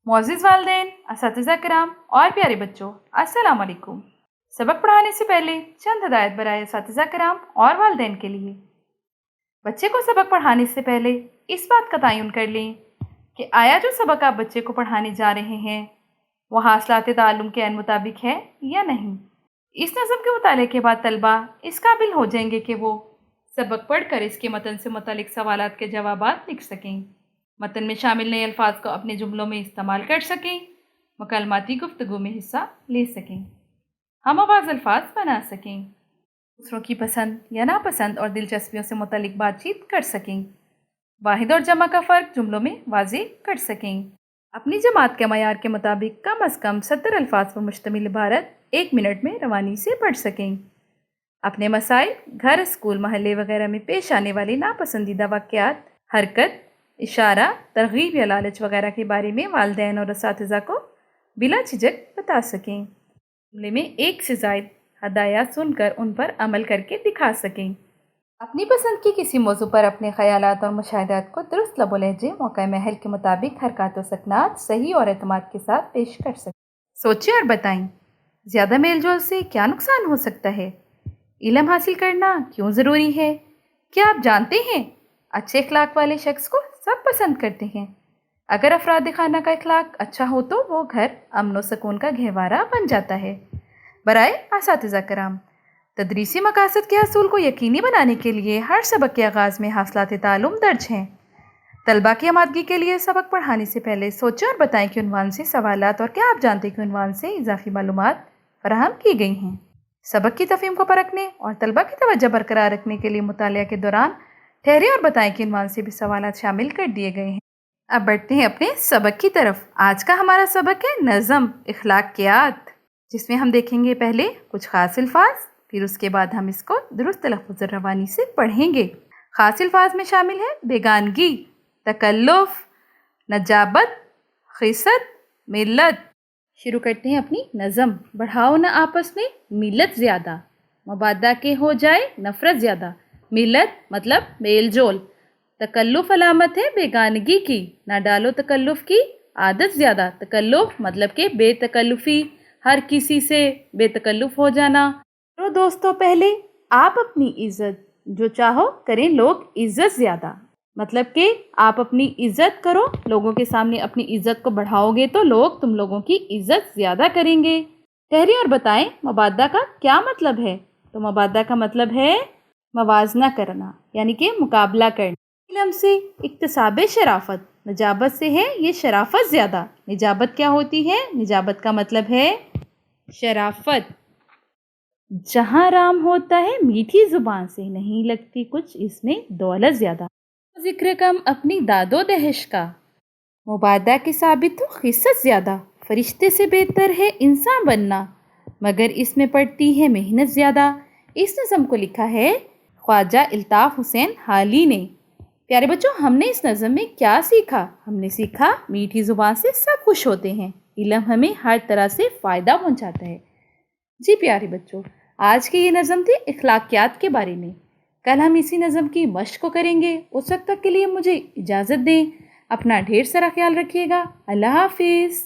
मुअज़्ज़िज़ वालिदैन, असातिज़ा किराम और प्यारे बच्चों, अस्सलाम वालेकुम। सबक पढ़ाने से पहले चंद हदायत बराए असातिज़ा किराम और वालिदैन के लिए। बच्चे को सबक पढ़ाने से पहले इस बात का तयन कर लें कि आया जो सबक आप बच्चे को पढ़ाने जा रहे हैं वो हासिलात ताल्लुम के अन मुताबिक है या नहीं। इस नज़म के मुताले के बाद तलबा इस काबिल हो जाएंगे कि वो सबक पढ़कर इसके मतन से मुतालिक सवालात के जवाबात लिख सकें, मतन में शामिल नए अल्फाज को अपने जुमलों में इस्तेमाल कर सकें, मुकालमाती गुफ्तगू में हिस्सा ले सकें, हम आवाज़ अल्फाज बना सकें, दूसरों की पसंद या नापसंद और दिलचस्पियों से मुतालिक बातचीत कर सकें, वाहिद और जमा का फ़र्क जुमलों में वाज़ेह कर सकें, अपनी जमात के मयार के मुताबिक कम अज़ कम 70 अल्फाज पर मुश्तमिल इबारत 1 मिनट में रवानी से पढ़ सकें, अपने मसाइल घर, स्कूल, महल्ले वगैरह में पेश आने वाले नापसंदीदा वाक़यात, हरकत, इशारा, तरगीब या लालच वगैरह के बारे में वालिदैन और असातिज़ा को बिला झिझक बता सकें, जुमले में एक से ज़ायद हदायत सुनकर उन पर अमल करके दिखा सकें, अपनी पसंद की किसी मौजू पर अपने ख़यालात और मुशाहिदात को दुरुस्त लबो लहजे मौक़ा महल के मुताबिक हरकत व सकनात सही और एतमाद के साथ पेश कर सकें। सोचिए और बताएं, ज़्यादा मेल जोल से क्या नुकसान हो सकता है? इल्म हासिल करना क्यों ज़रूरी है? क्या आप जानते हैं अच्छे अखलाक वाले शख्स को सब पसंद करते हैं। अगर अफराद खाना का अखलाक अच्छा हो तो वो घर अमन व सुकून का गहवारा बन जाता है। बराए असातिज़ा किराम, तदरीसी मकासद के हसूल को यकीनी बनाने के लिए हर सबक के आगाज़ में हासिलात ताल्लुम दर्ज हैं। तलबा की आमादगी के लिए सबक पढ़ाने से पहले सोचें और बताएं कि उन्वान से सवालात और क्या आप जानते हैं कि उन्वान से इजाफी मालूमात फराहम की गई हैं। सबक की तफ़हीम को परखने और तलबा की तवज्जो बरकरार रखने के लिए मुतालिया के दौरान ठहरे और बताएं कि उन्वान से भी सवालात शामिल कर दिए गए हैं। अब बढ़ते हैं अपने सबक की तरफ। आज का हमारा सबक है नज़म इखलाकियात, जिसमें हम देखेंगे पहले कुछ ख़ास अल्फाज, फिर उसके बाद हम इसको दुरुस्त तलफ़्फ़ुज़ रवानी से पढ़ेंगे। ख़ास अल्फाज में शामिल है बेगानगी, तकल्लुफ़, नजाबत, खिसत, मिल्लत। शुरू करते हैं अपनी नज़म। बढ़ाओ न आपस में मिल्लत ज़्यादा, मबादा के हो जाए नफ़रत ज़्यादा। मिल्लत मतलब मेल जोल। तकल्लुफ़ अलामत है बेगानगी की, ना डालो तकल्लुफ़ की आदत ज़्यादा। तकल्लुफ़ मतलब के बेतकल्लुफ़ी, हर किसी से बेतकल्लुफ़ हो जाना। तो दोस्तों, पहले आप अपनी इज़्ज़त जो चाहो करें लोग इज़्ज़त ज़्यादा, मतलब कि आप अपनी इज़्ज़त करो, लोगों के सामने अपनी इज़्ज़त को बढ़ाओगे तो लोग तुम लोगों की इज़्ज़त ज़्यादा करेंगे। ठहरिए और बताएं मबादा का क्या मतलब है। तो मबादा का मतलब है मवाजना करना, यानी कि मुकाबला करना। इल्म से इक्तिसाबे शराफत, निजाबत से है ये शराफत ज़्यादा। निजाबत क्या होती है? निजाबत का मतलब है शराफत। जहाँ राम होता है मीठी ज़ुबान से, नहीं लगती कुछ इसमें दौलत ज़्यादा। ज़िक्र कम अपनी दादो दहश का, मुबादा के साबित हो खिस्सत ज़्यादा। फरिश्ते से बेहतर है इंसान बनना, मगर इसमें पड़ती है मेहनत ज़्यादा। इस नज़म को लिखा है ख्वाजा अल्ताफ़ हुसैन हाली ने। प्यारे बच्चों, हमने इस नज़म में क्या सीखा? हमने सीखा मीठी ज़ुबान से सब खुश होते हैं, इल्म हमें हर तरह से फ़ायदा पहुँचाता है। जी प्यारे बच्चों, आज की ये नज़म थी इखलाकियात के बारे में। कल हम इसी नज़म की मश्क को करेंगे। उस वक्त तक के लिए मुझे इजाज़त दें। अपना ढेर सारा ख्याल रखिएगा। अल्लाह हाफिज़।